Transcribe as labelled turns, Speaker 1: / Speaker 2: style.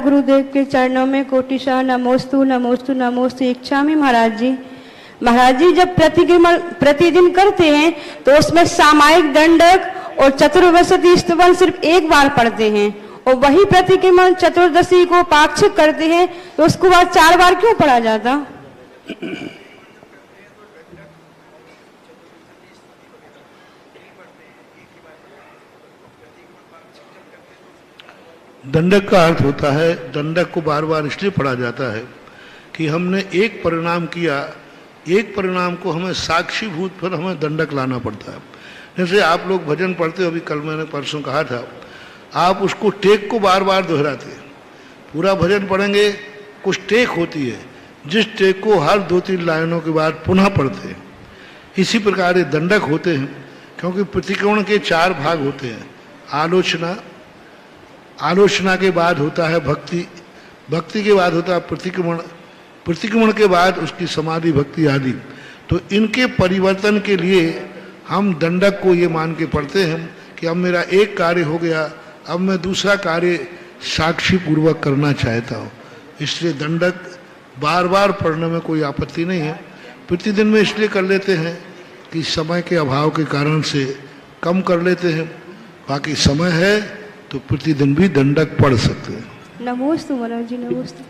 Speaker 1: गुरुदेव के चरणों में कोटिशा नमोस्तु नमोस्तु नमोस्तु इच्छामि महाराज जी। महाराज जी जब प्रतिदिन करते हैं तो उसमें सामायिक दंडक और चतुर्विंशति स्तवन सिर्फ एक बार पढ़ते हैं, और वही प्रतिक्रमण चतुर्दशी को पाक्षिक करते हैं तो उसके बाद 4 बार क्यों पढ़ा जाता?
Speaker 2: दंडक का अर्थ होता है, दंडक को बार बार इसलिए पढ़ा जाता है कि हमने एक परिणाम किया, एक परिणाम को हमें साक्षीभूत पर हमें दंडक लाना पड़ता है। जैसे आप लोग भजन पढ़ते हो, अभी कल मैंने परसों कहा था, आप उसको टेक को बार बार दोहराते हैं। पूरा भजन पढ़ेंगे, कुछ टेक होती है जिस टेक को हर 2-3 लाइनों के बाद पुनः पढ़ते हैं। इसी प्रकार ये दंडक होते हैं, क्योंकि प्रतिक्रमण के 4 भाग होते हैं। आलोचना, आलोचना के बाद होता है भक्ति, भक्ति के बाद होता है प्रतिक्रमण, प्रतिक्रमण के बाद उसकी समाधि भक्ति आदि। तो इनके परिवर्तन के लिए हम दंडक को ये मान के पढ़ते हैं कि अब मेरा एक कार्य हो गया, अब मैं दूसरा कार्य साक्षी पूर्वक करना चाहता हूँ। इसलिए दंडक बार बार पढ़ने में कोई आपत्ति नहीं है। प्रतिदिन में इसलिए कर लेते हैं कि समय के अभाव के कारण से कम कर लेते हैं, बाकी समय है तो प्रतिदिन भी दंडक पढ़ सकते हैं।
Speaker 1: नमोस्तु महाराज जी, नमोस्तु।